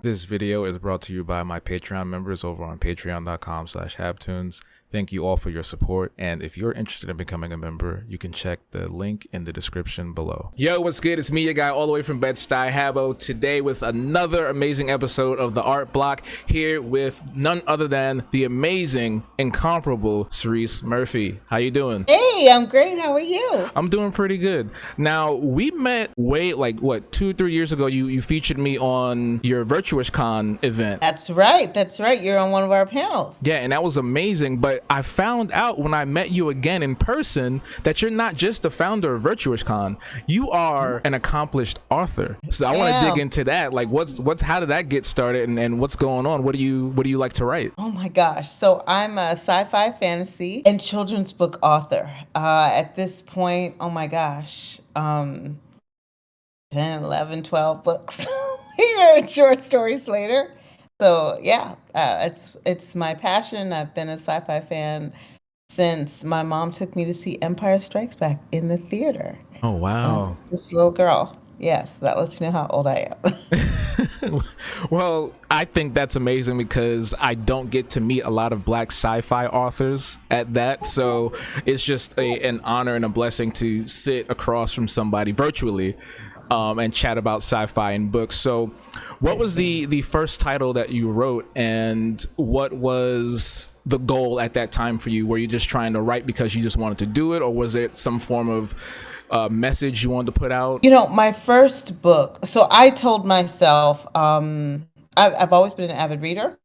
This video is brought to you by my Patreon members over on patreon.com/habtunes. Thank you all for your support, and if you're interested in becoming a member, you can check the link in the description below. Yo, what's good? It's me, your guy, all the way from Bed-Stuy, Habbo, today with another amazing episode of the Art Block, here with none other than the amazing, incomparable Cerece Murphy. How you doing? Hey, I'm great. How are you? I'm doing pretty good. Now, we met way, 2-3 years ago. You featured me on your Virtuous Con event. That's right. That's right. You're on one of our panels. Yeah, and that was amazing, but I found out when I met you again in person that you're not just the founder of Virtuous Con. You are an accomplished author. So I want to dig into that. Like, how did that get started, and what's going on? What do you like to write? Oh my gosh. So I'm a sci-fi, fantasy, and children's book author. At this point, oh my gosh, 10, 11, 12 books, even short stories later. So yeah, it's my passion. I've been a sci-fi fan since my mom took me to see Empire Strikes Back in the theater. Oh, wow. This little girl. Yes, that lets you know how old I am. Well, I think that's amazing because I don't get to meet a lot of Black sci-fi authors at that. So it's just an honor and a blessing to sit across from somebody virtually and chat about sci-fi and books. So what was the first title that you wrote, and what was the goal at that time for you? Were you just trying to write because you just wanted to do it, or was it some form of message you wanted to put out? You know, my first book, so I told myself, I've always been an avid reader.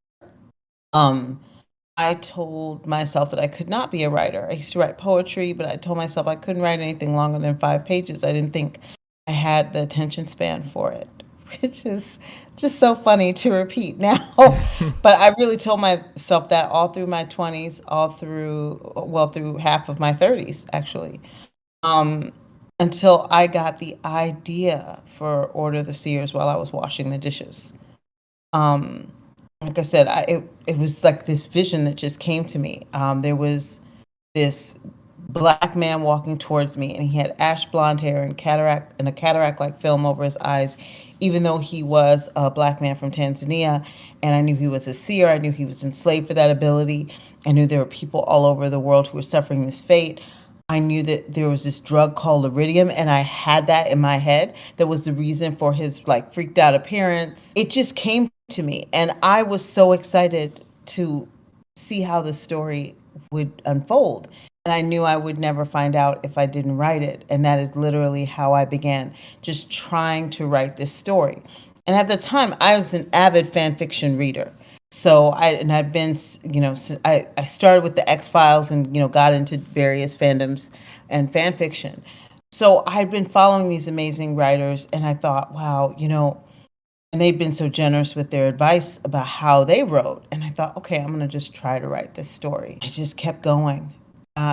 I told myself that I could not be a writer. I used to write poetry, but I told myself I couldn't write anything longer than 5 pages. I didn't think I had the attention span for it, which is just so funny to repeat now. But I really told myself that all through my 20s, through half of my 30s, actually, until I got the idea for Order of the Seers while I was washing the dishes. Like I said, it was like this vision that just came to me. There was this Black man walking towards me, and he had ash blonde hair and a cataract-like film over his eyes, even though he was a Black man from Tanzania. And I knew he was a seer. I knew he was enslaved for that ability. I knew there were people all over the world who were suffering this fate. I knew that there was this drug called iridium, and I had that in my head. That was the reason for his freaked out appearance. It just came to me, and I was so excited to see how the story would unfold. And I knew I would never find out if I didn't write it. And that is literally how I began, just trying to write this story. And at the time, I was an avid fan fiction reader. So I'd been, I started with the X-Files and, got into various fandoms and fan fiction. So I'd been following these amazing writers, and I thought, wow, and they'd been so generous with their advice about how they wrote. And I thought, okay, I'm going to just try to write this story. I just kept going.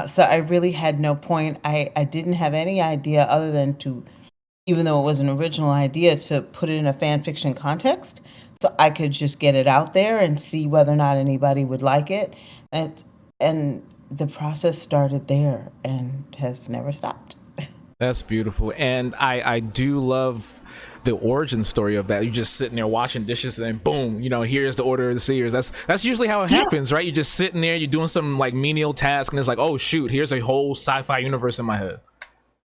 So I really had no point. I didn't have any idea other than even though it was an original idea, to put it in a fan fiction context so I could just get it out there and see whether or not anybody would like it. And the process started there and has never stopped. That's beautiful. And I do love the origin story of that. You're just sitting there washing dishes, and then boom, here's the Order of the Seers. That's usually how it happens, right? You're just sitting there, you're doing some menial task, and it's like, oh shoot, here's a whole sci-fi universe in my head.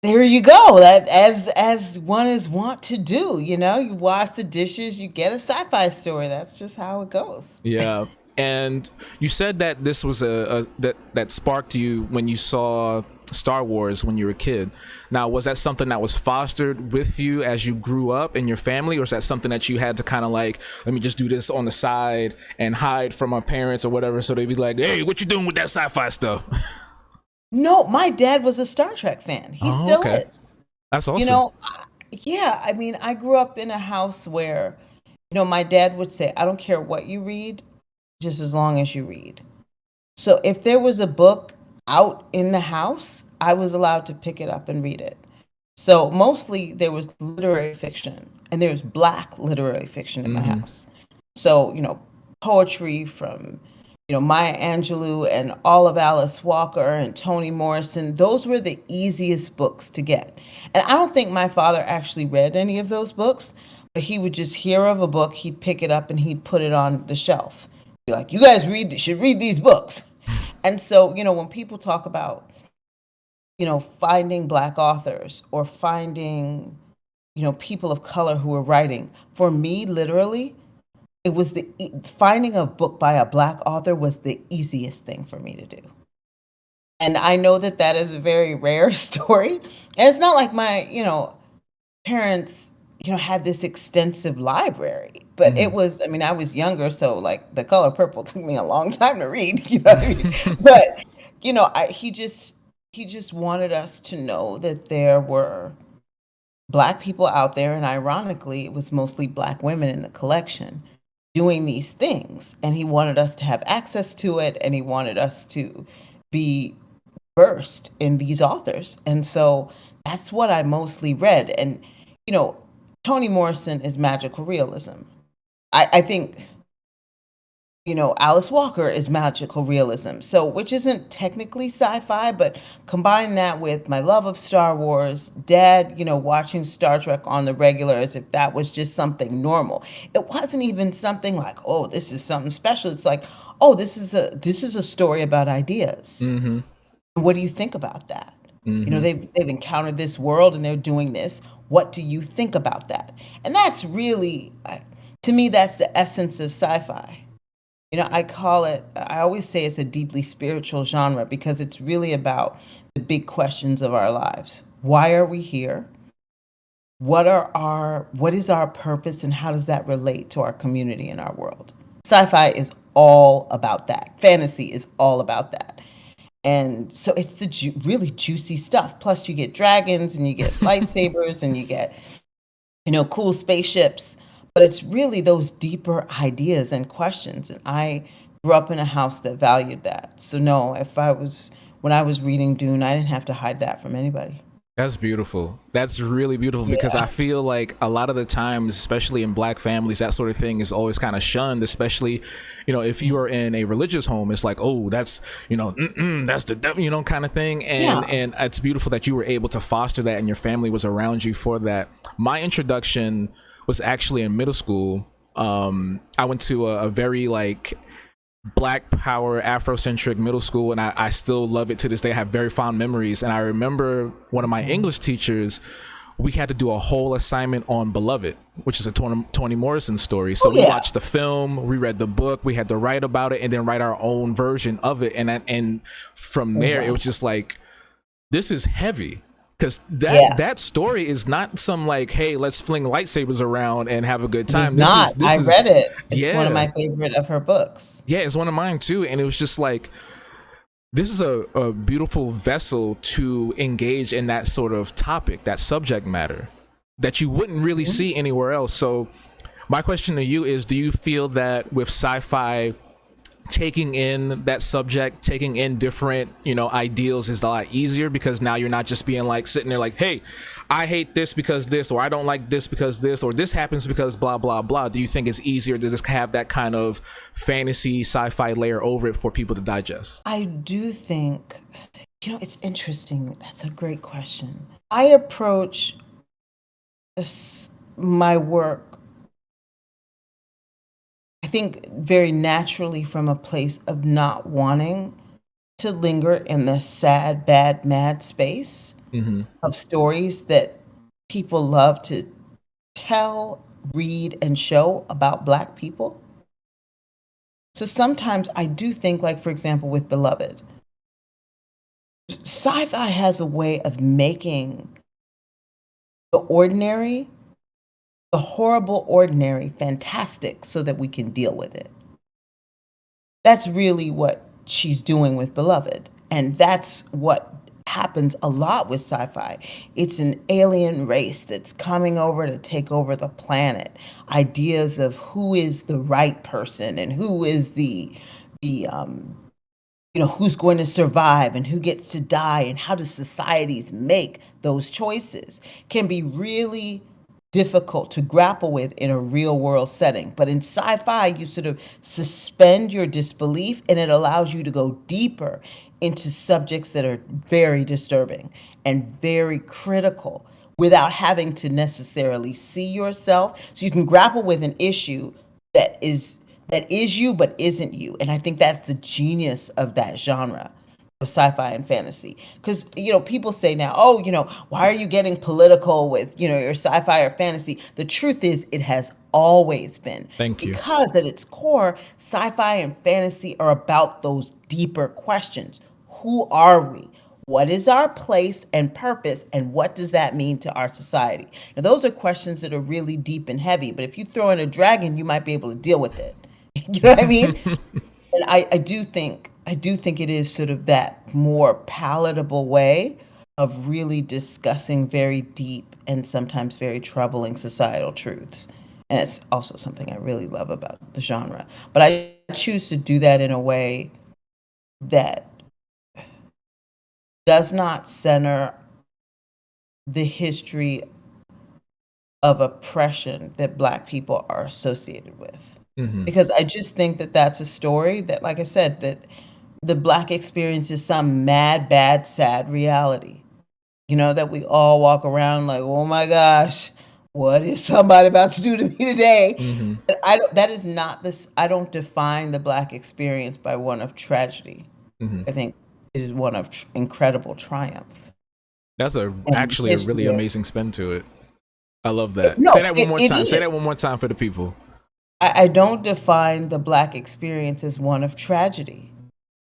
There you go. That as one is wont to do, you wash the dishes, you get a sci-fi story. That's just how it goes. Yeah. And you said that this was that sparked you when you saw Star Wars when you were a kid. Now, was that something that was fostered with you as you grew up in your family, or is that something that you had to kind of let me just do this on the side and hide from my parents or whatever, so they'd be like, hey, what you doing with that sci-fi stuff? No, my dad was a Star Trek fan. He still is. That's awesome. Yeah, I grew up in a house where, my dad would say, I don't care what you read, just as long as you read. So if there was a book out in the house, I was allowed to pick it up and read it. So mostly there was literary fiction, and there was Black literary fiction in my house. So, poetry from, Maya Angelou and all of Alice Walker and Toni Morrison. Those were the easiest books to get. And I don't think my father actually read any of those books, he would just hear of a book, he'd pick it up and he'd put it on the shelf. Be like, you guys should read these books. And so, when people talk about, finding Black authors or finding, people of color who are writing, for me, literally, it was finding a book by a Black author was the easiest thing for me to do. And I know that that is a very rare story. And it's not like my, parents, had this extensive library, but it was, I mean, I was younger, so like The Color Purple took me a long time to read, you know what I mean? But, he just wanted us to know that there were Black people out there, and ironically, it was mostly Black women in the collection doing these things. And he wanted us to have access to it, and he wanted us to be versed in these authors. And so that's what I mostly read. And, Toni Morrison is magical realism. I think, Alice Walker is magical realism. So, which isn't technically sci-fi, but combine that with my love of Star Wars, Dad, watching Star Trek on the regular as if that was just something normal. It wasn't even something like, oh, this is something special. It's like, oh, this is a story about ideas. Mm-hmm. What do you think about that? Mm-hmm. They've encountered this world and they're doing this. What do you think about that? And that's really, to me, that's the essence of sci-fi. I always say it's a deeply spiritual genre because it's really about the big questions of our lives. Why are we here? What is our purpose, and how does that relate to our community and our world? Sci-fi is all about that. Fantasy is all about that. And so it's the really juicy stuff. Plus you get dragons and you get lightsabers and you get, cool spaceships. But it's really those deeper ideas and questions. And I grew up in a house that valued that. So no, when I was reading Dune, I didn't have to hide that from anybody. That's beautiful. That's really beautiful because I feel like a lot of the times, especially in Black families, that sort of thing is always kind of shunned, especially, if you are in a religious home, it's like, oh, that's, that's the devil, kind of thing. And it's beautiful that you were able to foster that and your family was around you for that. My introduction was actually in middle school. I went to a very Black power Afrocentric middle school, and I still love it to this day. I have very fond memories. And I remember one of my English teachers, we had to do a whole assignment on Beloved, which is a Toni Morrison story. So we watched the film, we read the book, we had to write about it and then write our own version of it. And from there, it was just like, this is heavy. Because that story is not some hey, let's fling lightsabers around and have a good time. I read it. It's one of my favorite of her books. Yeah, it's one of mine too. And it was just like, this is a beautiful vessel to engage in that sort of topic, that subject matter that you wouldn't really see anywhere else. So my question to you is, do you feel that with sci-fi, taking in that subject, taking in different, ideals is a lot easier because now you're not just being sitting there hey, I hate this because this, or I don't like this because this, or this happens because blah, blah, blah. Do you think it's easier to just have that kind of fantasy sci-fi layer over it for people to digest? I do think, it's interesting. That's a great question. I approach my work, I think, very naturally from a place of not wanting to linger in the sad, bad, mad space of stories that people love to tell, read, and show about Black people. So sometimes I do think, for example, with Beloved, sci-fi has a way of making the ordinary, the horrible ordinary, fantastic so that we can deal with it. That's really what she's doing with Beloved. And that's what happens a lot with sci-fi. It's an alien race that's coming over to take over the planet. Ideas of who is the right person and who is who's going to survive and who gets to die and how do societies make those choices can be really difficult to grapple with in a real world setting. But in sci-fi, you sort of suspend your disbelief and it allows you to go deeper into subjects that are very disturbing and very critical, without having to necessarily see yourself. So you can grapple with an issue that is you but isn't you. And I think that's the genius of that genre of sci-fi and fantasy. Because, people say now, oh, why are you getting political with, your sci-fi or fantasy? The truth is it has always been. Thank you. Because at its core, sci-fi and fantasy are about those deeper questions. Who are we? What is our place and purpose, and what does that mean to our society? Now, those are questions that are really deep and heavy, but if you throw in a dragon, you might be able to deal with it. You know what I mean? And I do think it is sort of that more palatable way of really discussing very deep and sometimes very troubling societal truths. And it's also something I really love about the genre. But I choose to do that in a way that does not center the history of oppression that Black people are associated with. Because I just think that that's a story that, like I said, that the Black experience is some mad, bad, sad reality. That we all walk around like, oh my gosh, what is somebody about to do to me today? But that is not this. I don't define the Black experience by one of tragedy. I think it is one of incredible triumph. That's actually a really amazing spin to it. I love that. No, Say that one more time. Say that one more time for the people. I don't define the Black experience as one of tragedy.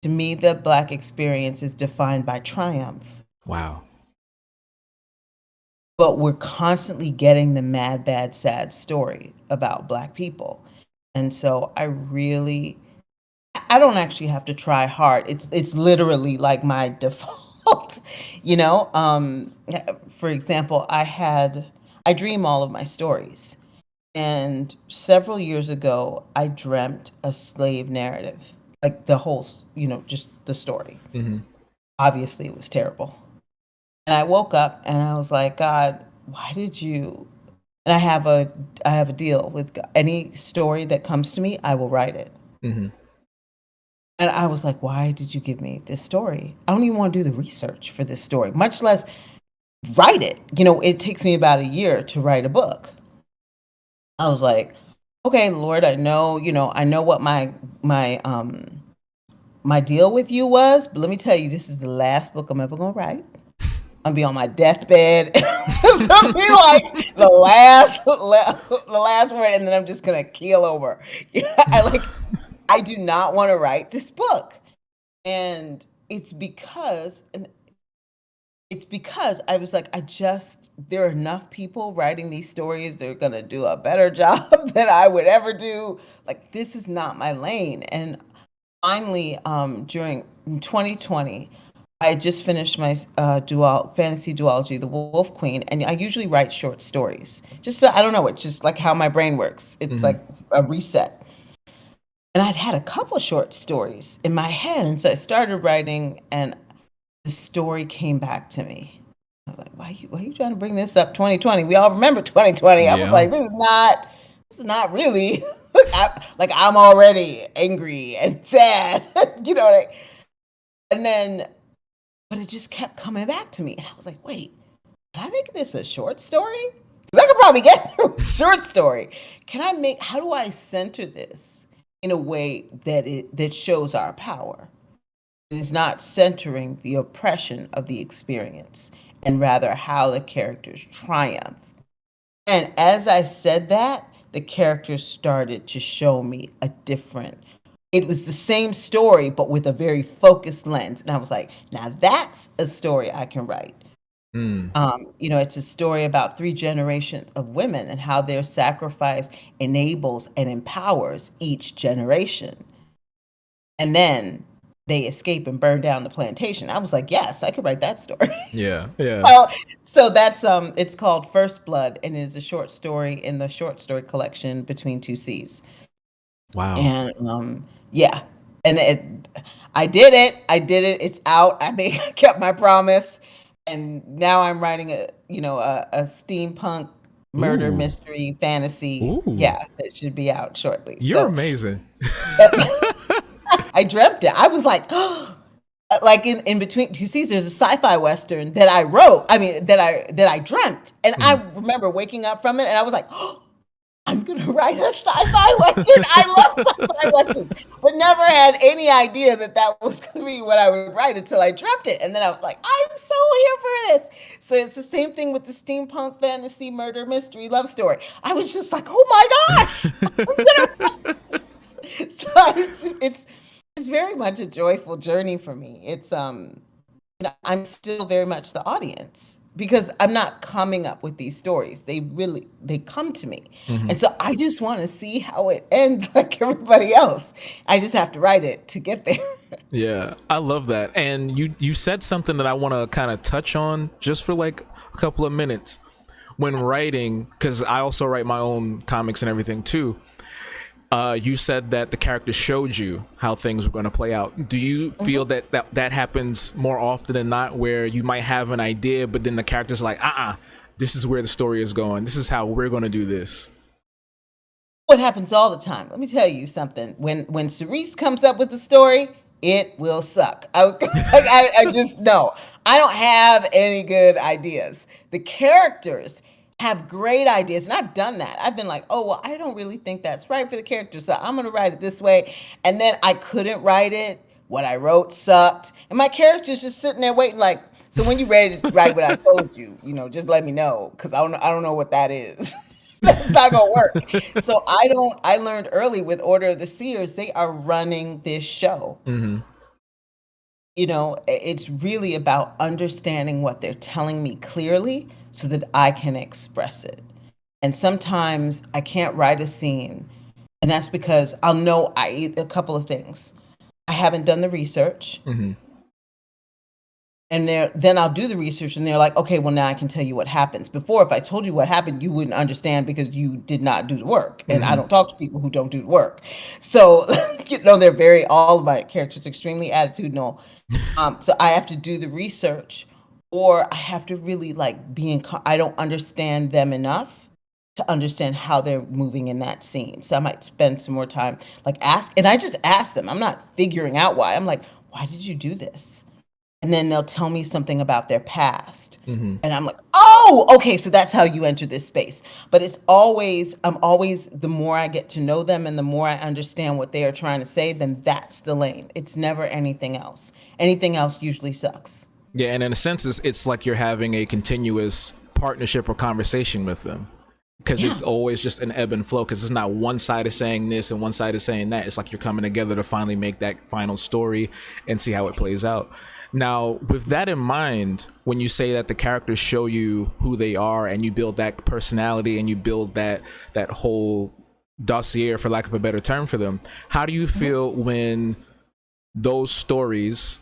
To me, the Black experience is defined by triumph. Wow. But we're constantly getting the mad, bad, sad story about Black people. And so I don't actually have to try hard. It's literally like my default, For example, I dream all of my stories. And several years ago, I dreamt a slave narrative, like the whole, just the story. Obviously, it was terrible. And I woke up and I was like, God, why did you? And I have a deal with God. Any story that comes to me, I will write it. And I was like, why did you give me this story? I don't even want to do the research for this story, much less write it. It takes me about a year to write a book. I was like, okay, Lord, I know what my deal with you was, but let me tell you, this is the last book I'm ever gonna write. I'm gonna be on my deathbed. It's gonna be like the last word, and then I'm just gonna keel over. I do not want to write this book, and it's because I was like, there are enough people writing these stories. They're going to do a better job than I would ever do. Like, this is not my lane. And finally, during 2020, I had just finished my fantasy duology, The Wolf Queen. And I usually write short stories. I don't know, it's just like how my brain works. It's like a reset. And I'd had a couple of short stories in my head. And so I started writing, and the story came back to me. I was like, why are you trying to bring this up 2020? We all remember 2020. Yeah. I was like, this is not really, I'm already angry and sad, but it just kept coming back to me. And I was like, wait, did I make this a short story? Because I could probably get through a short story. How do I center this in a way that shows our power? It is not centering the oppression of the experience, and rather how the characters triumph. And as I said that, the characters started to show me it was the same story, but with a very focused lens. And I was like, now that's a story I can write. It's a story about 3 generations of women and how their sacrifice enables and empowers each generation. And then they escape and burn down the plantation. I was like, yes, I could write that story. Yeah. So that's it's called First Blood, and it is a short story in the short story collection Between Two Seas. Wow. And and I did it. It's out. I kept my promise, and now I'm writing a steampunk murder mystery fantasy. Ooh. Yeah, that should be out shortly. You're amazing. I dreamt it. I was like, oh, Like in between two seasons, there's a sci-fi western that I wrote. I mean, that I dreamt, and Mhm. I remember waking up from it, and I was like, oh, I'm gonna write a sci-fi western. I love sci-fi westerns, but never had any idea that that was gonna be what I would write until I dreamt it, and then I was like, I'm so here for this. So it's the same thing with the steampunk fantasy murder mystery love story. I was just like, oh my gosh, I'm gonna. So it's very much a joyful journey for me. I'm still very much the audience because I'm not coming up with these stories. They come to me. Mhm. And so I just want to see how it ends like everybody else. I just have to write it to get there. Yeah, I love that. And you said something that I want to kind of touch on just for like a couple of minutes. When writing, because I also write my own comics and everything too. You said that the character showed you how things were going to play out. Do you feel Mhm. that happens more often than not, where you might have an idea, but then the character's like, this is where the story is going. This is how we're going to do this. What happens all the time? Let me tell you something. When Cerece comes up with the story, it will suck. I just know I don't have any good ideas. The characters have great ideas, and I've done that. I've been like, oh well, I don't really think that's right for the character, so I'm gonna write it this way, and then I couldn't write it. What I wrote sucked, and my character's just sitting there waiting, like, so when you're ready to write what I told you, just let me know because I don't know what that is. That's not gonna work. So I learned early with Order of the Seers, they are running this show. Hmm. It's really about understanding what they're telling me clearly so that I can express it. And sometimes I can't write a scene, and that's because I'll know a couple of things. I haven't done the research, Hmm. and then I'll do the research, and they're like, okay, well now I can tell you what happens. Before, if I told you what happened, you wouldn't understand because you did not do the work, and I Hmm. don't talk to people who don't do the work. So all of my characters extremely attitudinal. So I have to do the research, or I have to really like I don't understand them enough to understand how they're moving in that scene. So I might spend some more time like and I just ask them. I'm not figuring out why. I'm like, why did you do this? And then they'll tell me something about their past. Hmm. And I'm like, oh, okay, so that's how you enter this space. But I'm always, the more I get to know them and the more I understand what they are trying to say, then that's the lane. It's never anything else. Anything else usually sucks. Yeah, and in a sense, it's like you're having a continuous partnership or conversation with them, because Yeah. it's always just an ebb and flow, because it's not one side is saying this and one side is saying that. It's like you're coming together to finally make that final story and see how it plays out. Now, with that in mind, when you say that the characters show you who they are and you build that personality and you build that whole dossier, for lack of a better term, for them, how do you feel when those stories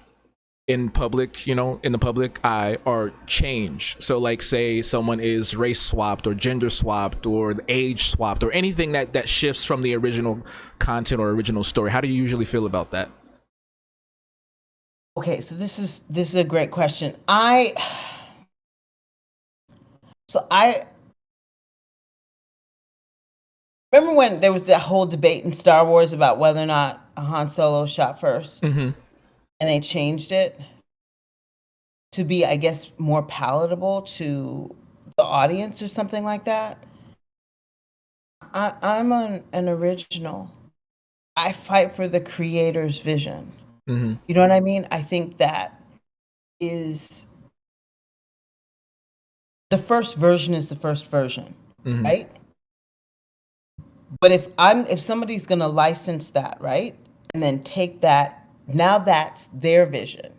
in public, in the public eye, are changed? So like, say someone is race swapped or gender swapped or age swapped or anything that shifts from the original content or original story. How do you usually feel about that? Okay, so this is a great question. I remember when there was that whole debate in Star Wars about whether or not Han Solo shot first, Hmm. and they changed it to be, I guess, more palatable to the audience or something like that. I'm an original. I fight for the creator's vision. Hmm. You know what I mean? I think that is the first version is the first version, Hmm. right? But if somebody's going to license that, right? And then take that, now that's their vision.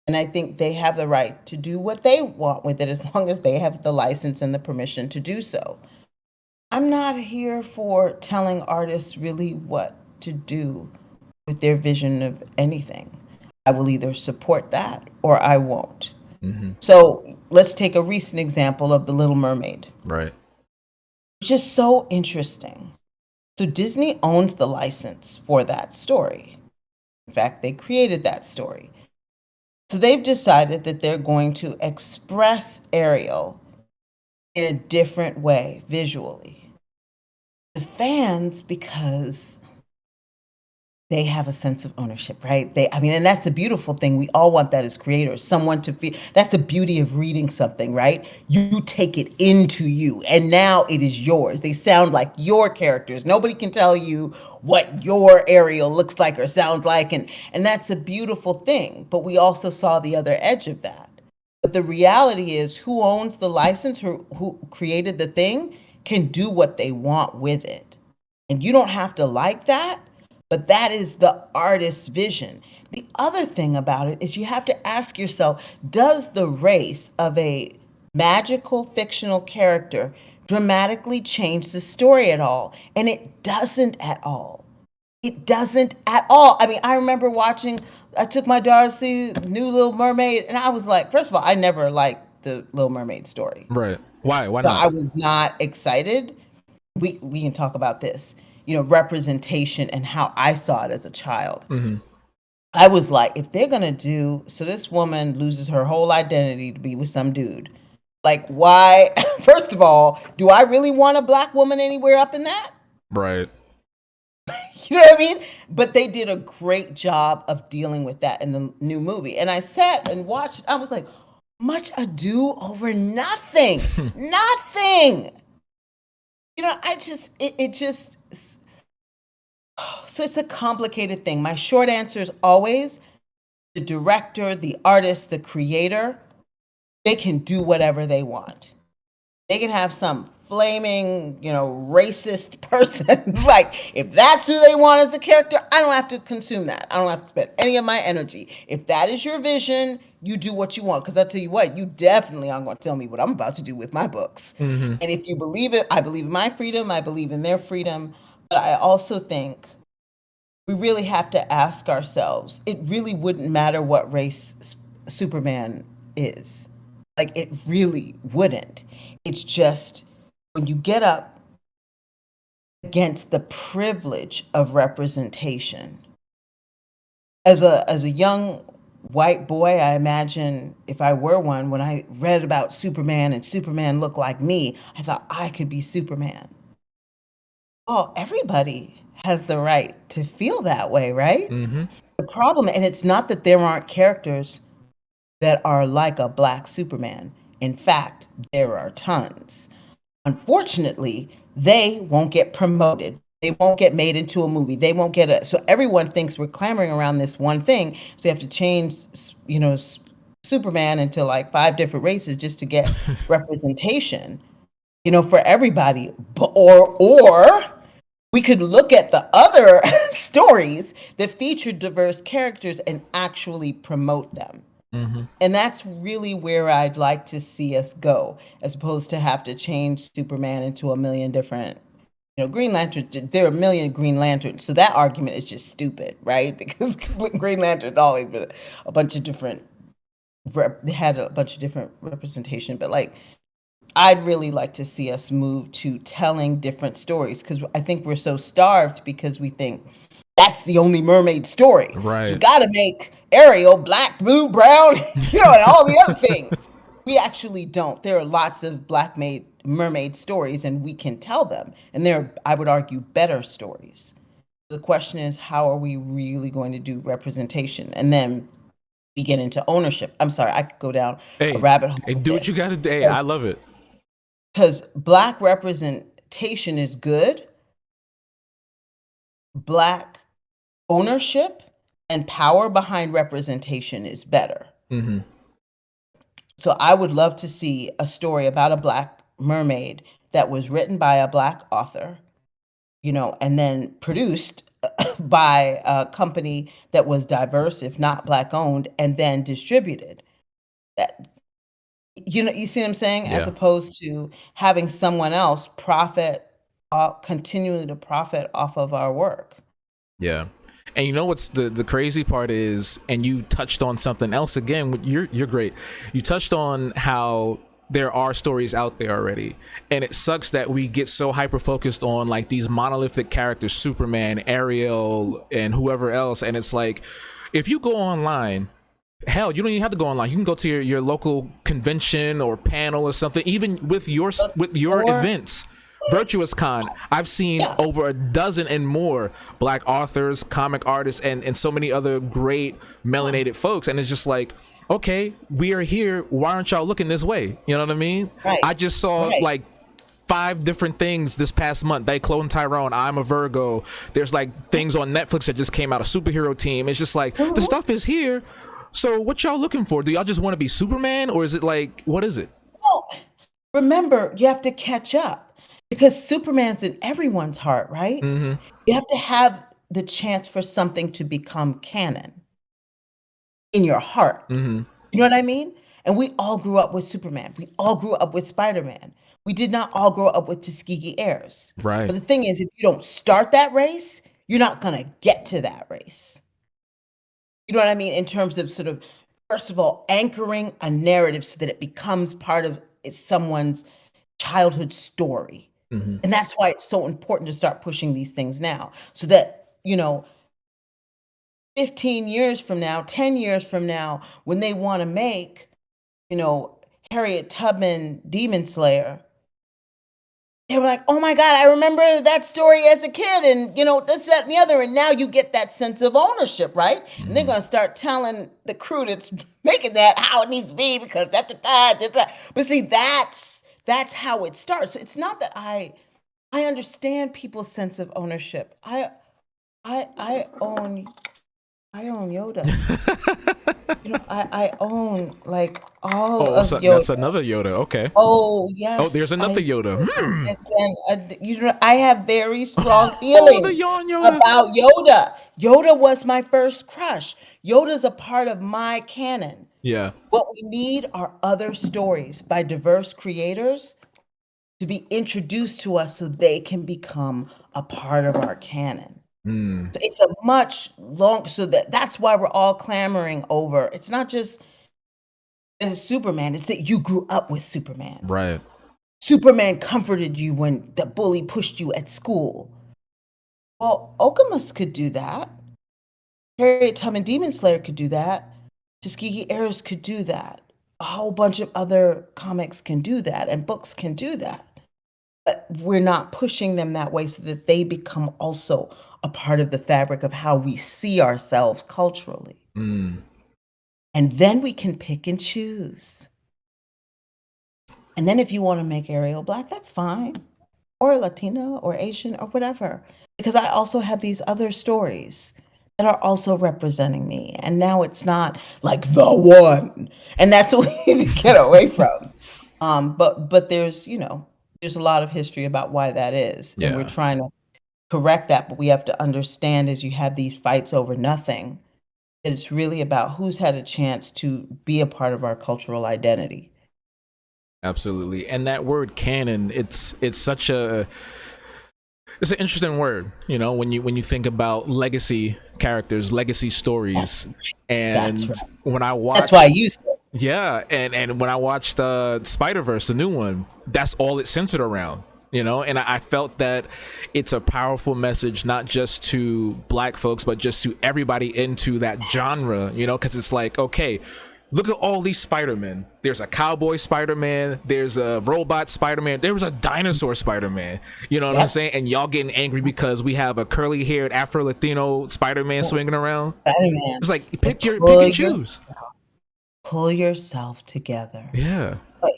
And I think they have the right to do what they want with it as long as they have the license and the permission to do so. I'm not here for telling artists really what to do with their vision of anything. I will either support that or I won't. Hmm. So let's take a recent example of The Little Mermaid, Right. which is so interesting. So Disney owns the license for that story. In fact, they created that story. So they've decided that they're going to express Ariel in a different way visually. The fans, because they have a sense of ownership, right? I mean, and that's a beautiful thing. We all want that as creators, someone to feel. That's the beauty of reading something, right? You take it into you, and now it is yours. They sound like your characters. Nobody can tell you what your Ariel looks like or sounds like, and that's a beautiful thing. But we also saw the other edge of that. But the reality is, who owns the license, who created the thing, can do what they want with it, and you don't have to like that. But that is the artist's vision. The other thing about it is you have to ask yourself, does the race of a magical fictional character dramatically change the story at all? And it doesn't at all. It doesn't at all. I mean, I remember I took my daughter to see New Little Mermaid, and I was like, first of all, I never liked the Little Mermaid story. Right. Why So not? I was not excited. We can talk about this, representation and how I saw it as a child. I was like, if they're gonna so this woman loses her whole identity to be with some dude. Like, why? First of all, do I really want a Black woman anywhere up in that? Right. You know what I mean? But they did a great job of dealing with that in the new movie. And I sat and watched. I was like, much ado over nothing. Nothing. So it's a complicated thing. My short answer is always the director, the artist, the creator, they can do whatever they want. They can have some flaming, racist person. Like, if that's who they want as a character, I don't have to consume that. I don't have to spend any of my energy. If that is your vision, you do what you want. Because I tell you what, you definitely aren't going to tell me what I'm about to do with my books. And if you believe it, I believe in my freedom. I believe in their freedom. But I also think we really have to ask ourselves, it really wouldn't matter what race Superman is. Like, it really wouldn't. It's just when you get up against the privilege of representation. As a young white boy, I imagine if I were one, when I read about Superman and Superman looked like me, I thought I could be Superman. Oh, everybody has the right to feel that way, right? The problem, and it's not that there aren't characters that are like a Black Superman. In fact, there are tons. Unfortunately, they won't get promoted. They won't get made into a movie. They won't get so everyone thinks we're clamoring around this one thing. So you have to change, Superman into like 5 different races just to get representation, for everybody. Or we could look at the other stories that feature diverse characters and actually promote them. And that's really where I'd like to see us go, as opposed to have to change Superman into a million different, Green Lanterns. There are a million Green Lanterns. So that argument is just stupid, right? Because Green Lantern's always been a bunch of different, they had a bunch of different representation. But like, I'd really like to see us move to telling different stories, because I think we're so starved because we think that's the only mermaid story. Right. So we got to make Ariel black, blue, brown, and all the other things. We actually don't. There are lots of Black mermaid stories, and we can tell them. And they're, I would argue, better stories. The question is, how are we really going to do representation? And then we get into ownership. I'm sorry, I could go down a rabbit hole. Hey, do what you got to do. Hey, I love it. Because Black representation is good. Black ownership and power behind representation is better. So I would love to see a story about a Black mermaid that was written by a Black author, and then produced by a company that was diverse, if not Black owned, and then distributed. That, you see what I'm saying? Yeah. As opposed to having someone else continually to profit off of our work. Yeah. And you know what's the crazy part is, and you touched on something else again, you're great. You touched on how there are stories out there already, and it sucks that we get so hyper focused on like these monolithic characters, Superman, Ariel, and whoever else. And it's like, if you go online, hell, you don't even have to go online. You can go to your local convention or panel or something, even with your events. Virtuous Con, I've seen Yeah. over a dozen and more black authors, comic artists, and so many other great melanated folks. And it's just like, okay, we are here. Why aren't y'all looking this way? You know what I mean? Right. I just saw Right. like 5 different things this past month. They clone Tyrone. I'm a Virgo. There's like things on Netflix that just came out. A superhero team. It's just like the stuff is here. So what y'all looking for? Do y'all just want to be Superman, or is it like, what is it? Well, remember, you have to catch up because Superman's in everyone's heart, right? Mm-hmm. You have to have the chance for something to become canon in your heart. Mm-hmm. You know what I mean? And we all grew up with Superman. We all grew up with Spider-Man. We did not all grow up with Tuskegee heirs. Right. But the thing is, if you don't start that race, you're not going to get to that race. You know what I mean? In terms of sort of, first of all, anchoring a narrative so that it becomes part of someone's childhood story. Mm-hmm. And that's why it's so important to start pushing these things now so that, 15 years from now, 10 years from now, when they want to make, Harriet Tubman Demon Slayer, they were like, oh my God, I remember that story as a kid and, this, that, and the other. And now you get that sense of ownership, right? Mm-hmm. And they're going to start telling the crew that's making that how it needs to be because that's the. But see, that's how it starts. So it's not that I understand people's sense of ownership. I own Yoda. I own like all of so Yoda. that's another Yoda. Okay. Oh yes. Oh, there's another Yoda. And then, I have very strong feelings the yawn Yoda. about Yoda. Yoda was my first crush. Yoda's a part of my canon. Yeah. What we need are other stories by diverse creators to be introduced to us so they can become a part of our canon. So it's a much long, so that's why we're all clamoring over. It's not just Superman, it's that you grew up with Superman. Right. Superman comforted you when the bully pushed you at school. Well, Okamus could do that. Harriet Tubman Demon Slayer could do that. Tuskegee heirs could do that. A whole bunch of other comics can do that, and books can do that. But we're not pushing them that way so that they become also a part of the fabric of how we see ourselves culturally. And then we can pick and choose. And then if you want to make Ariel Black, that's fine. Or Latino or Asian or whatever. Because I also have these other stories that are also representing me. And now it's not like the one. And that's what we need to get away from. But there's, there's a lot of history about why that is. Yeah. And we're trying to correct that, but we have to understand as you have these fights over nothing, that it's really about who's had a chance to be a part of our cultural identity. Absolutely. And that word canon, it's such a, it's an interesting word, when you think about legacy characters, legacy stories. And That's right. when I watched, that's why I used it. Yeah, and when I watched Spider-Verse, the new one, that's all it's centered around. And I felt that it's a powerful message, not just to black folks, but just to everybody into that genre, because it's like, okay, look at all these Spider-Men. There's a cowboy Spider-Man. There's a robot Spider-Man. There was a dinosaur Spider-Man. You know what I'm saying? And y'all getting angry because we have a curly-haired Afro-Latino Spider-Man swinging around. Spider-Man. It's like, pick and choose. Pull yourself together. Yeah. But,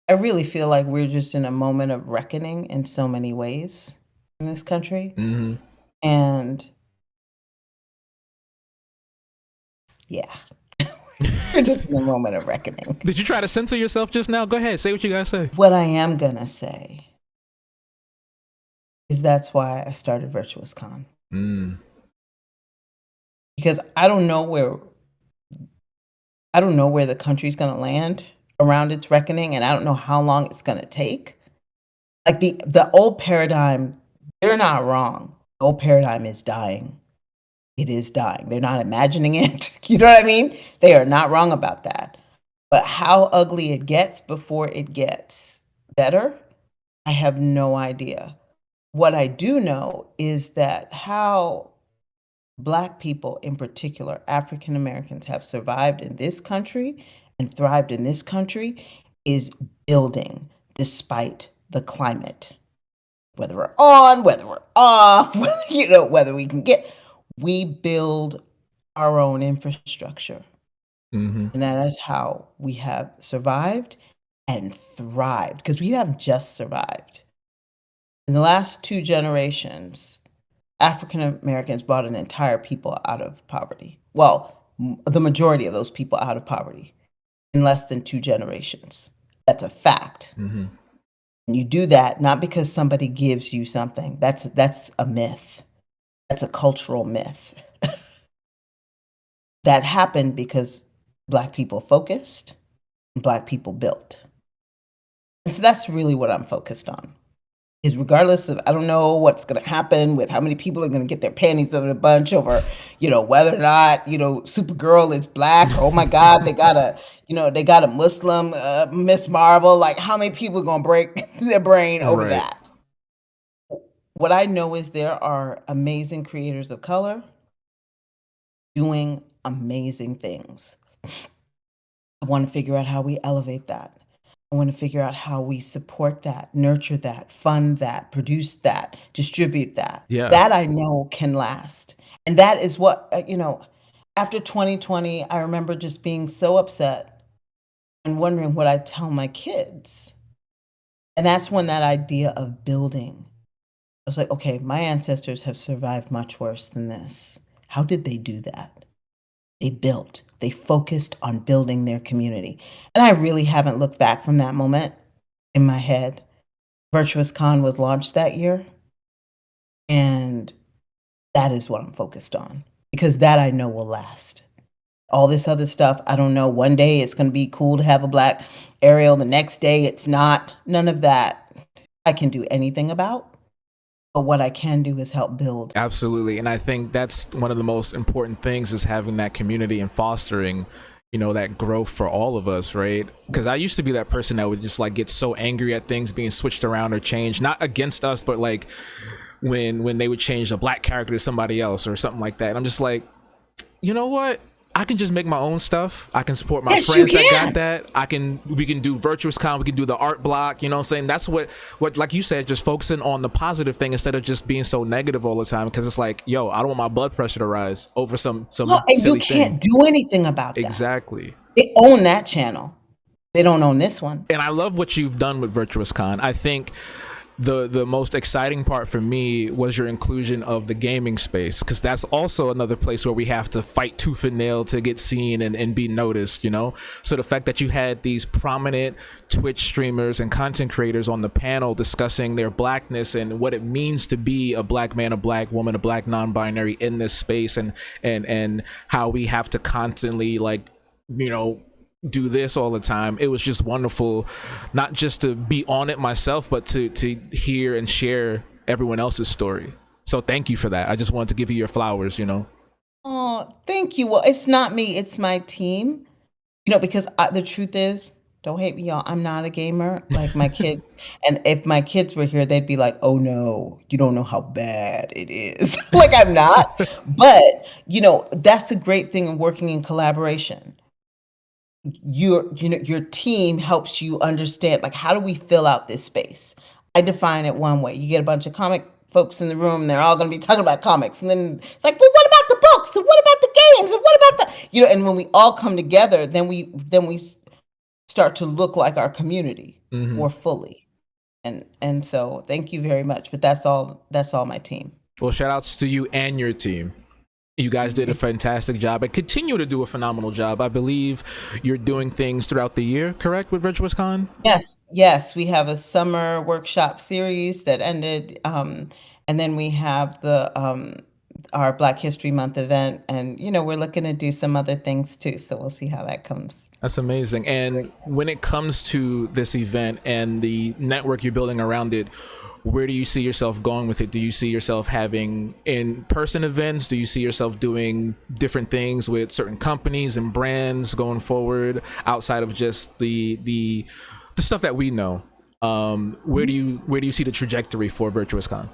I really feel like we're just in a moment of reckoning in so many ways in this country. Mm-hmm. And yeah, we're just in a moment of reckoning. Did you try to censor yourself just now? Go ahead. Say what you gotta say. What I am going to say is that's why I started Virtuous Con. Because I don't know where the country's going to land around its reckoning, and I don't know how long it's going to take. Like the old paradigm, they're not wrong. The old paradigm is dying. It is dying. They're not imagining it. You know what I mean? They are not wrong about that. But how ugly it gets before it gets better, I have no idea. What I do know is that how Black people in particular, African Americans, have survived in this country and thrived in this country is building despite the climate, whether we're on, whether we're off, whether we can we build our own infrastructure. Mm-hmm. And that is how we have survived and thrived, because we have just survived. In the last 2 generations, African Americans brought an entire people out of poverty. Well, the majority of those people out of poverty in less than 2 generations. That's a fact. Mm-hmm. And you do that not because somebody gives you something. That's a myth. That's a cultural myth. That happened because Black people focused and Black people built. And so that's really what I'm focused on. Is regardless of, I don't know what's going to happen with how many people are going to get their panties in a bunch over, whether or not, Supergirl is Black, or, oh my God, they got a Muslim Miss Marvel. Like, how many people are going to break their brain over Right. that? What I know is there are amazing creators of color doing amazing things. I want to figure out how we elevate that. I want to figure out how we support that, nurture that, fund that, produce that, distribute that. Yeah. That I know can last. And that is what, after 2020, I remember just being so upset and wondering what I'd tell my kids. And that's when that idea of building, I was like, okay, my ancestors have survived much worse than this. How did they do that? They built, they focused on building their community. And I really haven't looked back from that moment in my head. Virtuous Con was launched that year. And that is what I'm focused on, because that I know will last. All this other stuff, I don't know. One day it's going to be cool to have a Black Ariel. The next day it's not. None of that I can do anything about. But what I can do is help build. Absolutely. And I think that's one of the most important things, is having that community and fostering, that growth for all of us, right? Because I used to be that person that would just get so angry at things being switched around or changed, not against us, but when they would change a Black character to somebody else or something like that. And I'm just like, you know what? I can just make my own stuff. I can support my friends that got that. We can do Virtuous Con. We can do the art block. You know what I'm saying? That's what like you said, just focusing on the positive thing instead of just being so negative all the time. Because it's like, yo, I don't want my blood pressure to rise over some and silly you can't thing. do anything about that. Exactly. They own that channel. They don't own this one. And I love what you've done with Virtuous Con. I think the most exciting part for me was your inclusion of the gaming space, because that's also another place where we have to fight tooth and nail to get seen and be noticed, so the fact that you had these prominent Twitch streamers and content creators on the panel discussing their Blackness and what it means to be a Black man, a Black woman, a Black non-binary in this space, and how we have to constantly do this all the time. It was just wonderful, not just to be on it myself, but to hear and share everyone else's story. So thank you for that. I just wanted to give you your flowers. Oh, thank you. Well, it's not me, it's my team. Because the truth is, don't hate me, y'all, I'm not a gamer like my kids. And if my kids were here, they'd be like, oh no, you don't know how bad it is. I'm not. But that's the great thing of working in collaboration. Your team helps you understand, how do we fill out this space? I define it one way. You get a bunch of comic folks in the room, and they're all going to be talking about comics, and then it's like, well, what about the books, and what about the games, and what about the and when we all come together, then we start to look like our community more fully. And so thank you very much. But that's all my team. Well, shout outs to you and your team. You guys did a fantastic job and continue to do a phenomenal job. I believe you're doing things throughout the year, correct, with Virtuous Con? Yes. We have a summer workshop series that ended, and then we have our Black History Month event, and we're looking to do some other things too. So we'll see how that comes. That's amazing. And when it comes to this event and the network you're building around it, where do you see yourself going with it? Do you see yourself having in-person events? Do you see yourself doing different things with certain companies and brands going forward outside of just the stuff that we know? Where do you see the trajectory for Virtuous Con?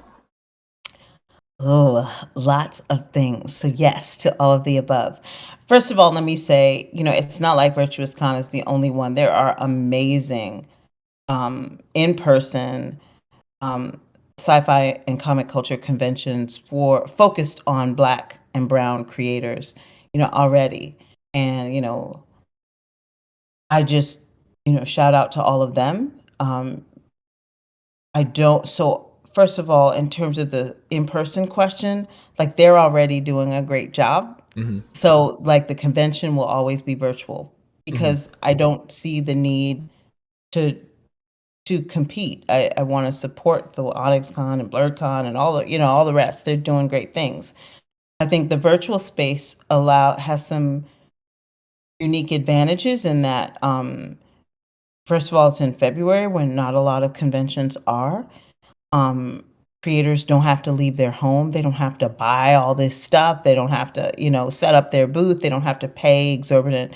Oh, lots of things. So yes, to all of the above. First of all, let me say, it's not like Virtuous Con is the only one. There are amazing in person sci-fi and comic culture conventions for focused on Black and Brown creators, already. And, I just, shout out to all of them. I don't, so first of all, in terms of the in-person question, like they're already doing a great job. Mm-hmm. So like the convention will always be virtual Mm-hmm. because I don't see the need to compete. I want to support the OnyxCon and BlurredCon and all the rest. They're doing great things. I think the virtual space has some unique advantages in that first of all, it's in February when not a lot of conventions are. Um, Creators don't have to leave their home. They don't have to buy all this stuff. They don't have to, set up their booth. They don't have to pay exorbitant,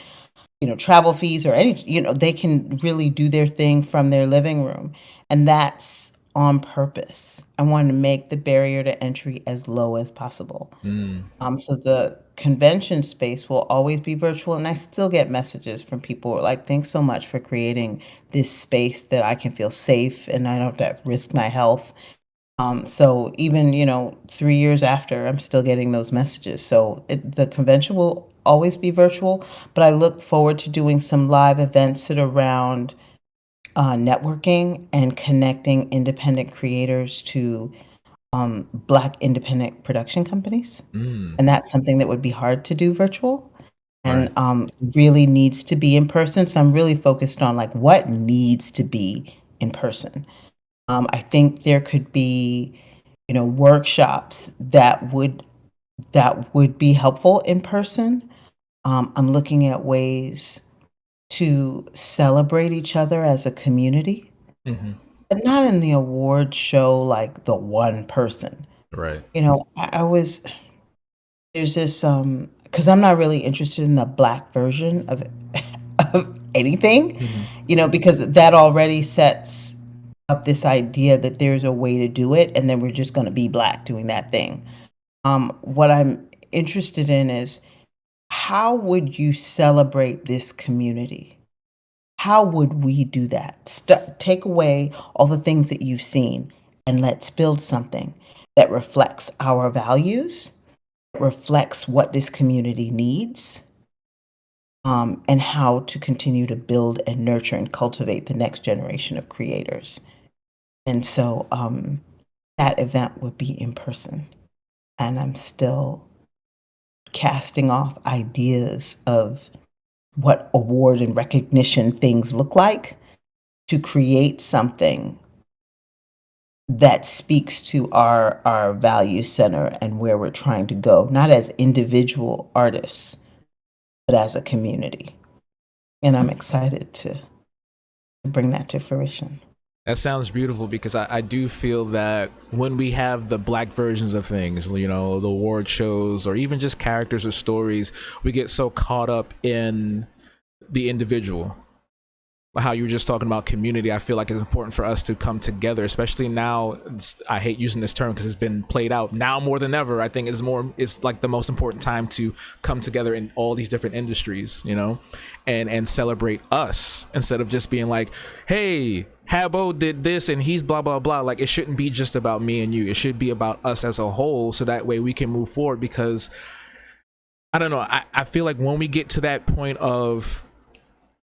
travel fees or any, they can really do their thing from their living room. And that's on purpose. I wanted to make the barrier to entry as low as possible. So the convention space will always be virtual, and I still get messages from people who are like, "Thanks so much for creating this space that I can feel safe and I don't have to risk my health." So even 3 years after, I'm still getting those messages. So the convention will always be virtual, but I look forward to doing some live events that are around networking and connecting independent creators to Black independent production companies. Mm. And that's something that would be hard to do virtual and Right. really needs to be in person. So I'm really focused on like what needs to be in person. I think there could be, workshops that would be helpful in person. I'm looking at ways to celebrate each other as a community, Mm-hmm. but not in the award show like the one person. Right. I was there's this because I'm not really interested in the Black version of of anything, Mm-hmm. because that already sets up this idea that there's a way to do it, and then we're just going to be Black doing that thing. What I'm interested in is how would you celebrate this community? How would we do that? Take away all the things that you've seen and let's build something that reflects our values, reflects what this community needs, and how to continue to build and nurture and cultivate the next generation of creators. And so that event would be in person. And I'm still casting off ideas of what award and recognition things look like to create something that speaks to our value center and where we're trying to go, not as individual artists, but as a community. And I'm excited to bring that to fruition. That sounds beautiful because I do feel that when we have the Black versions of things, the award shows or even just characters or stories, we get so caught up in the individual. How you were just talking about community, I feel like it's important for us to come together, especially now. I hate using this term because it's been played out now more than ever. I think it's like the most important time to come together in all these different industries, and celebrate us instead of just being like, hey, Habbo did this and he's blah blah blah. Like, it shouldn't be just about me and you. It should be about us as a whole, so that way we can move forward. Because I don't know, I feel like when we get to that point of,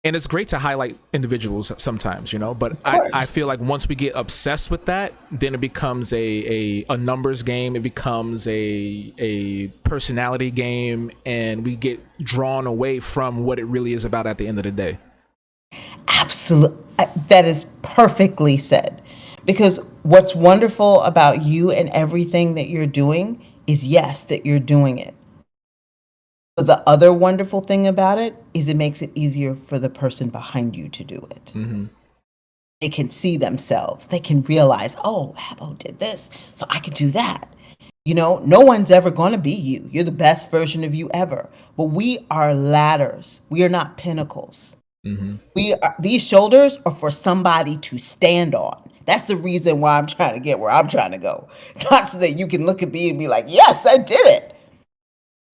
and it's great to highlight individuals sometimes, but I feel like once we get obsessed with that, then it becomes a numbers game. It becomes a personality game, and we get drawn away from what it really is about at the end of the day. Absolutely. That is perfectly said. Because what's wonderful about you and everything that you're doing is, yes, that you're doing it. But the other wonderful thing about it is it makes it easier for the person behind you to do it. Mm-hmm. They can see themselves. They can realize, oh, Habbo did this, so I could do that. No one's ever going to be you. You're the best version of you ever. But we are ladders. We are not pinnacles. Mm-hmm. These shoulders are for somebody to stand on. That's the reason why I'm trying to get where I'm trying to go. Not so that you can look at me and be like, yes, I did it.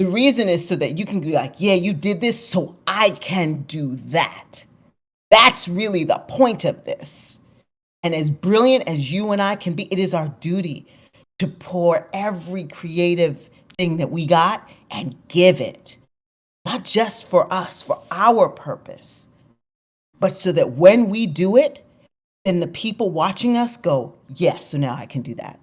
The reason is so that you can be like, yeah, you did this, so I can do that. That's really the point of this. And as brilliant as you and I can be, it is our duty to pour every creative thing that we got and give it, not just for us, for our purpose, but so that when we do it, then the people watching us go, yes, so now I can do that.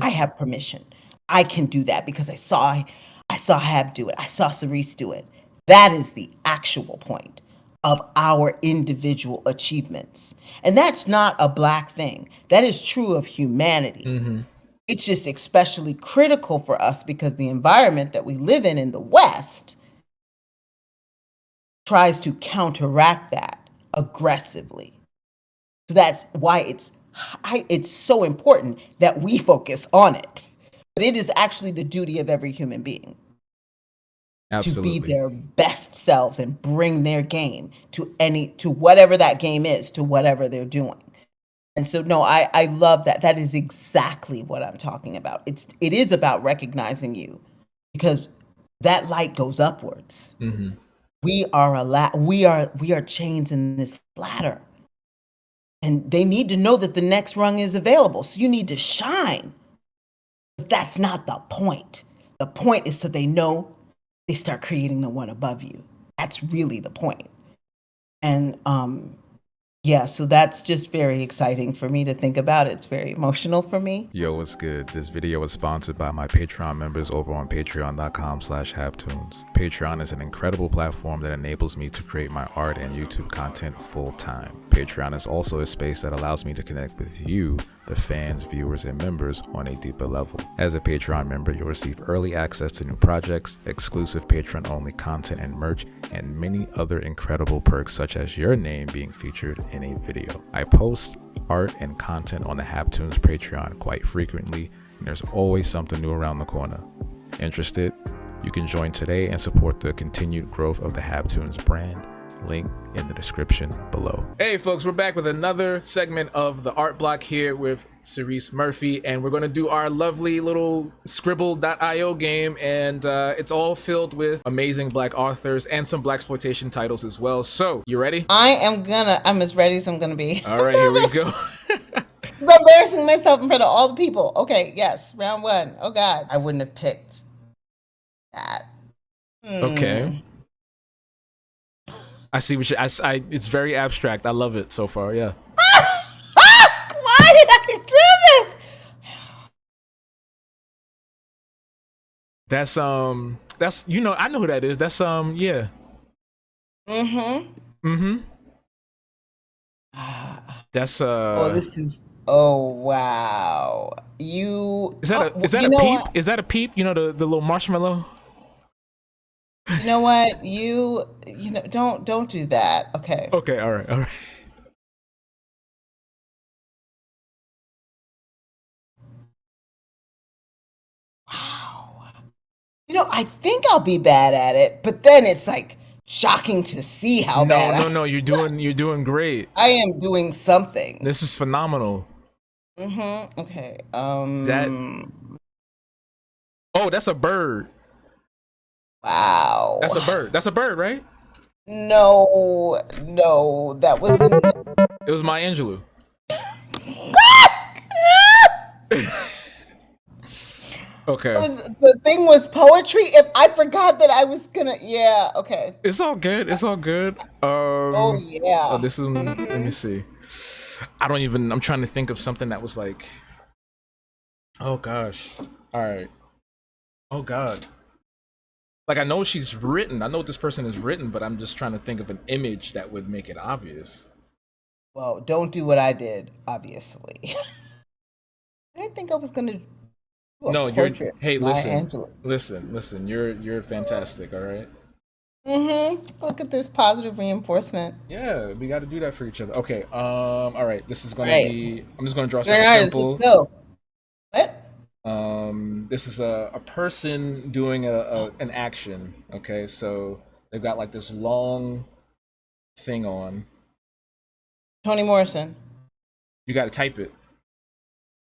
I have permission. I can do that because I saw Hab do it. I saw Cerece do it. That is the actual point of our individual achievements. And that's not a Black thing. That is true of humanity. It's just especially critical for us because the environment that we live in the West tries to counteract that aggressively. So that's why it's so important that we focus on it. But it is actually the duty of every human being Absolutely. to be their best selves and bring their game to whatever that game is, to whatever they're doing. And so, no, I love that. That is exactly what I'm talking about. It is about recognizing you because that light goes upwards. We are chains in this ladder. And they need to know that the next rung is available. So you need to shine. But that's not the point. The point is so they know they start creating the one above you. That's really the point. And yeah, so that's just very exciting for me to think about. It's very emotional for me. Yo, what's good? This video was sponsored by my Patreon members over on patreon.com/habtunes. Patreon is an incredible platform that enables me to create my art and YouTube content full time. Patreon is also a space that allows me to connect with you, the fans, viewers, and members on a deeper level. As a Patreon member, you'll receive early access to new projects, exclusive patron-only content and merch, and many other incredible perks such as your name being featured in a video. I post art and content on the Habtunes Patreon quite frequently, and there's always something new around the corner. Interested? You can join today and support the continued growth of the Habtunes brand. Link in the description below. Hey folks, we're back with another segment of the Art Block here with Cerece Murphy, and we're going to do our lovely little scribble.io game, and it's all filled with amazing Black authors and some Blaxploitation titles as well. So, you ready? I'm as ready as I'm gonna be. All right, here we go. I'm embarrassing myself in front of all the people. Okay, yes, round one. Oh God, I wouldn't have picked that. Okay. I see what you, it's very abstract. I love it so far, yeah. Why did I do this? That's you know, I know who that is. That's yeah. That's oh wow. Is that a peep? What? Is that a peep? You know, the little marshmallow? You know what? You know, don't do that. Okay. Okay, all right. Wow. You know, I think I'll be bad at it, but then it's like shocking to see how bad. No, you're doing great. I am doing something. This is phenomenal. Okay. Oh, that's a bird. Wow. That's a bird. That's a bird, right? No, that wasn't. It was Maya Angelou. Okay. The thing was poetry. If I forgot that I was gonna, yeah. Okay. It's all good. It's all good. Oh yeah. Oh, this one. Let me see. I'm trying to think of something that was like. Oh gosh. All right. Oh God. Like, I know she's written. I know what this person has written, but I'm just trying to think of an image that would make it obvious. Well, don't do what I did, obviously. I didn't think I was gonna do a portrait. Hey, listen. You're fantastic. All right. Look at this positive reinforcement. Yeah, we got to do that for each other. Okay. All right. This is gonna be. I'm just gonna draw something simple. Let's go. What? This is a person doing an action. Okay, so they've got like this long thing on. Toni Morrison. You got to type it.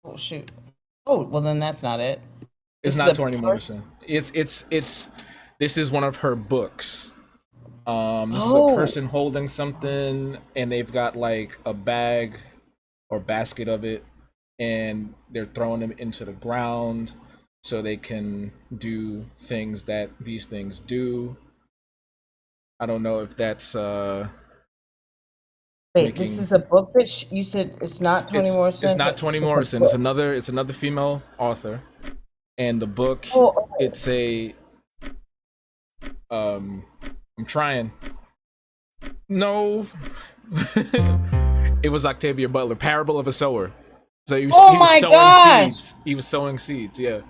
Oh shoot. Oh well, then that's not it. It's not Toni Morrison. It's this is one of her books. This is a Oh, person holding something, and they've got like a bag or basket of it, and they're throwing them into the ground so they can do things that these things do. I don't know if that's wait, this making is a book that you said it's not Toni it's Morrison, not but Toni it's a Morrison. book. It's another female author, and the book Oh, okay. it's a I'm trying. No, it was Octavia Butler, Parable of a Sower. So Oh he was my sowing gosh. seeds. He was sowing seeds. Yeah,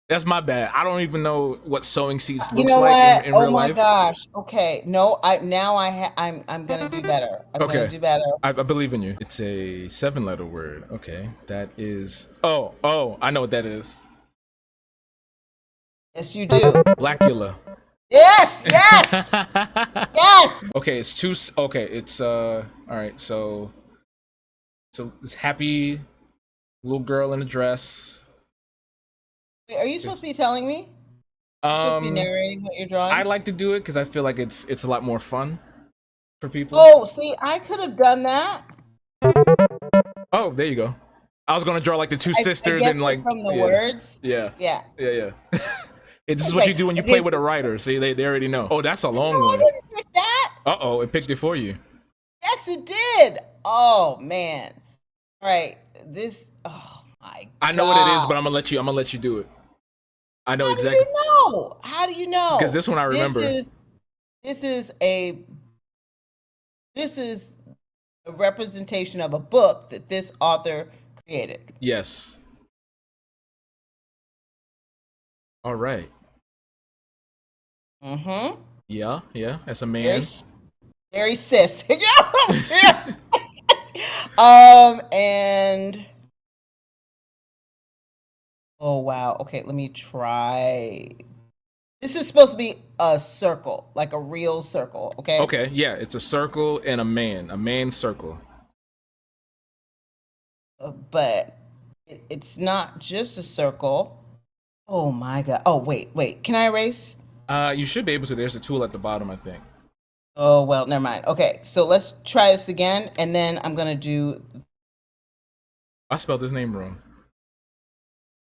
that's my bad. I don't even know what sowing seeds You looks know like what? in Oh real my life. gosh. Okay. No, I'm gonna do better. I'm gonna Okay, do better. I believe in you. It's a 7-letter word. Okay, that is. Oh, I know what that is. Yes, you do. Blackula. Yes, yes, yes. Okay, it's two. Okay, it's All right. So this happy little girl in a dress. Wait, are you supposed to be telling me? You're supposed to be Um, narrating what you're I drawing? like to do it because I feel like it's a lot more fun for people. Oh, see, I could have done that. Oh, there you go. I was gonna draw like the two I sisters guessed and it like from the yeah, words. yeah, Yeah. yeah. This is what you Okay. do when you play Okay. with a writer. See, they already know. Oh, that's a No, long I one. didn't pick that. Uh-oh, it picked it for you. Yes, it did. Oh man. All right. This. Oh my I know what it is, but gosh. I'm gonna let you do it. I know How do exactly you know? How do you because know? this one I This remember. is this is a this is a representation of a book that this author created. Yes. All right. Mm-hmm. Yeah. That's a Very, man. very cis. Yeah. And oh wow. Okay, let me try. This is supposed to be a circle, like a real circle. Okay. Okay, yeah, it's a circle and a man circle. But it's not just a circle. Oh my god. Oh wait. Can I erase? You should be able to. There's a tool at the bottom, I think. Oh well, never mind. Okay, so let's try this again, and then I'm gonna do. I spelled his name wrong.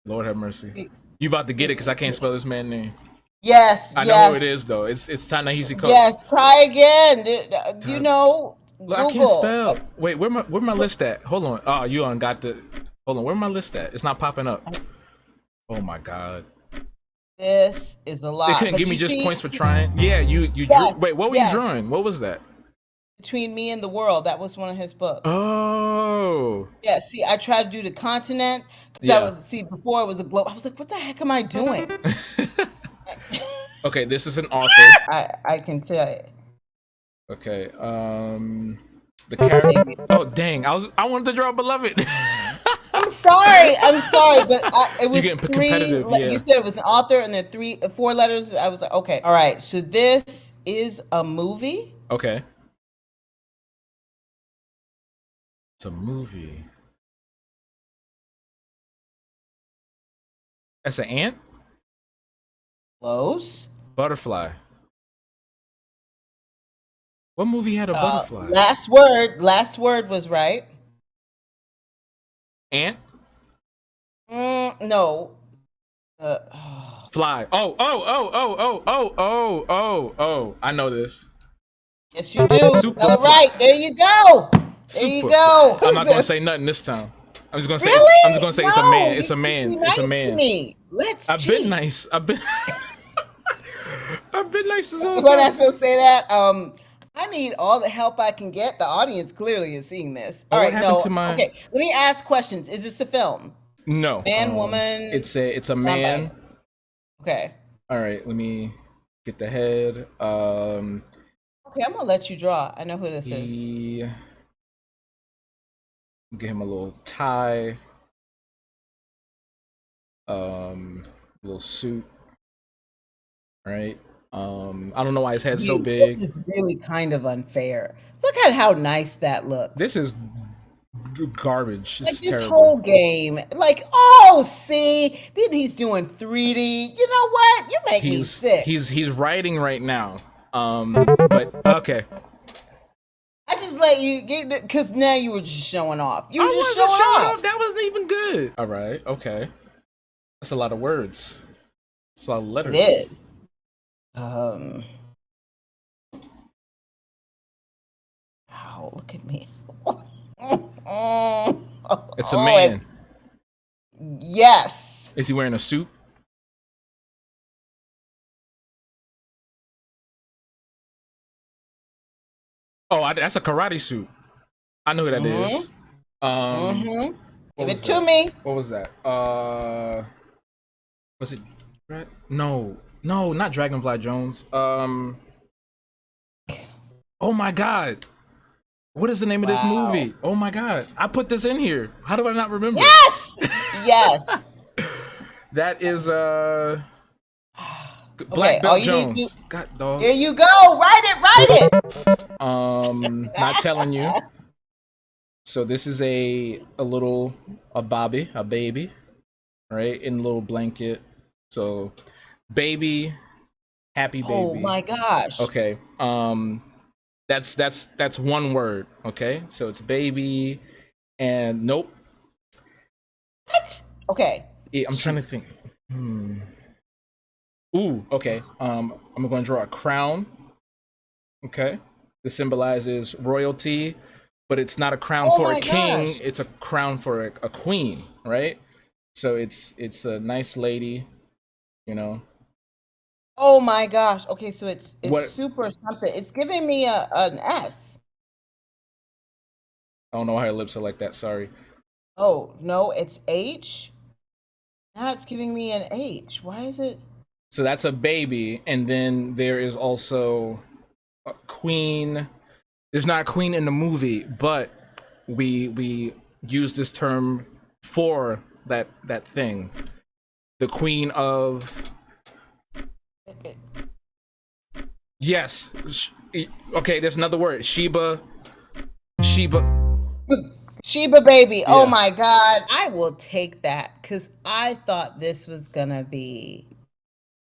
Lord have mercy. You about to get it because I can't spell this man's name. Yes, I know who it yes, is though. It's Ta-Nehisi Coates. yes. Try again. You Ta- know, I can't Google. spell. Wait, where my list at? Hold on. Oh, you on got the. Hold on. Where my list at? It's not popping up. Oh my god. This is a They lot. couldn't But give me you just see, points for trying. Yeah, you drew. yes, Wait, what were you yes. drawing? What was that? Between Me and the World, that was one of his books. Oh. Yeah. See, I tried to do the continent because I Yeah. was before it was a globe. I was like, what the heck am I doing? Okay, this is an author. I can tell you. Okay. The character. Save me. Oh dang! I wanted to draw Beloved. I'm sorry, but it You was getting three. competitive? Yeah. You said it was an author, and then four letters. I was like, okay, all right. So this is a movie. Okay. It's a movie. That's an ant. Close. Butterfly. What movie had a butterfly? Last word. Last word was right. Ant. No. Fly. Oh. I know this. Yes, you do. Super Spell it fly. right. There you go. There you Super. go. I'm not gonna say nothing this time. I'm just gonna say. Really? I'm just gonna say it's a No, man. you It's a should man. be It's a nice to man. me. Let's I've cheat. been nice. I've been. I've been nice this whole You're not time. supposed to say that. I need all the help I can get. The audience clearly is seeing this. Oh, All what right, happened no. to my? Okay, let me ask questions. Is this a film? No. Man, woman, It's a non-binary. man. Okay. All right. Let me get the head. Okay, I'm gonna let you draw. I know who this is. Give him a little tie. Little suit. Right. I don't know why his head's so big. This is really kind of unfair. Look at how nice that looks. This is garbage. like It's this terrible. whole game. Like, oh, see, then he's doing 3D. You know what? You make me sick. He's writing right now. But okay. I just let you get because now you were just showing off. You I were just wasn't showing showing off. off. That wasn't even good. All right. Okay. That's a lot of words. That's a lot of letters. It is. Oh, look at me. It's a man. Yes. Is he wearing a suit? Oh, that's a karate suit. I know who that is. Give it to me. What was that? Was it? No, not Dragonfly Jones. Oh my God. What is the name of this movie? Oh my God. I put this in here. How do I not remember? Yes. Yes. That is Okay, Black Belt Jones. God dog. There you go. Write it. Not telling you. So this is a baby, right? In a little blanket. So baby, happy baby. Oh my gosh. Okay. That's one word. Okay. So it's baby, and nope. What? Okay. I'm trying to think. Ooh. Okay. I'm going to draw a crown. Okay. This symbolizes royalty, but it's not a crown for a king. Gosh. It's a crown for a queen, right? So it's a nice lady, you know. Oh my gosh. Okay, so it's What? super something. It's giving me an S. I don't know why her lips are like that. Sorry. Oh no, it's H. Now it's giving me an H. Why is it? So that's a baby, and then there is also a queen. There's not a queen in the movie, but we use this term for that thing. The queen of. Yes. Okay, there's another word. Sheba baby. Yeah. Oh my God. I will take that because I thought this was gonna be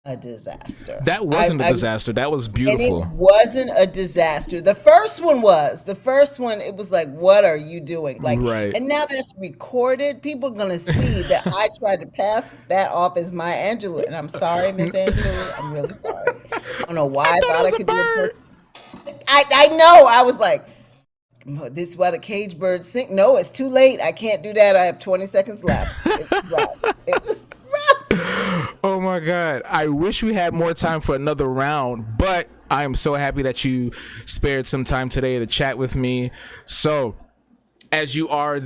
a disaster. That wasn't a disaster. That was beautiful. And it wasn't a disaster. The first one was. The first one, it was like, what are you doing? Like, right. And now that's recorded. People are gonna see that I tried to pass that off as my Angelou. And I'm sorry, Miss Angelou. I'm really sorry. I don't know why I thought I could do it. I know. I was like, this is why the cage birds sing. No, it's too late. I can't do that. I have 20 seconds left. It's rough. It was rough. Oh my God. I wish we had more time for another round, but I am so happy that you spared some time today to chat with me. So, as you are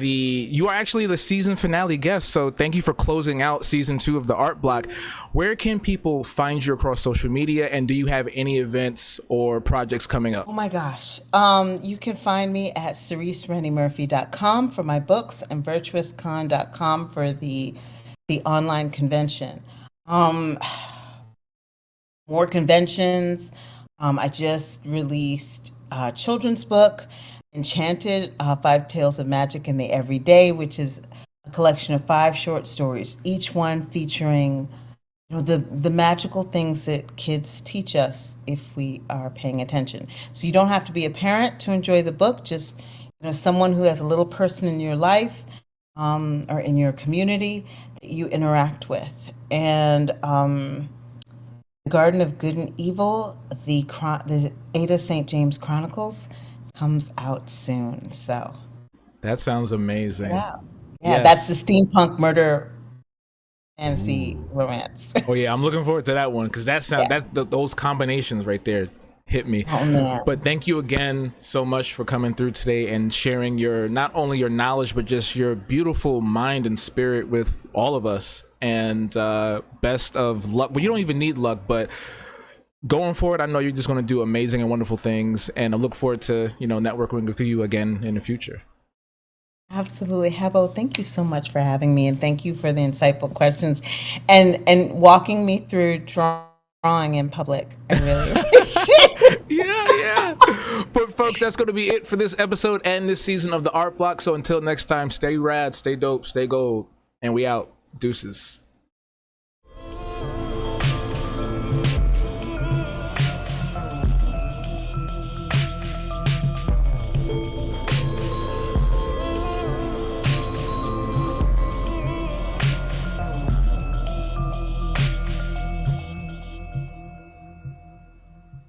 actually the season finale guest, so thank you for closing out season 2 of the Art Block. Where can people find you across social media, and do you have any events or projects coming up? Oh my gosh. You can find me at CereceRennieMurphy.com for my books and VirtuousCon.com for the online convention. More conventions. I just released a children's book, Enchanted, 5 Tales of Magic in the Everyday, which is a collection of 5 short stories, each one featuring the magical things that kids teach us if we are paying attention. So you don't have to be a parent to enjoy the book, just someone who has a little person in your life or in your community that you interact with. And The Garden of Good and Evil, the Ada St. James Chronicles, comes out soon. So that sounds amazing. Yeah, yes. That's the steampunk murder fantasy romance. Oh yeah, I'm looking forward to that one because those combinations right there hit me. Oh man! But thank you again so much for coming through today and sharing not only your knowledge but just your beautiful mind and spirit with all of us. And best of luck. Well, you don't even need luck, but going forward, I know you're just going to do amazing and wonderful things, and I look forward to networking with you again in the future. Absolutely, Hebo. Thank you so much for having me, and thank you for the insightful questions and walking me through drawing in public. I really appreciate it. Yeah. But folks, that's going to be it for this episode and this season of the Art Block. So until next time, stay rad, stay dope, stay gold, and we out. Deuces.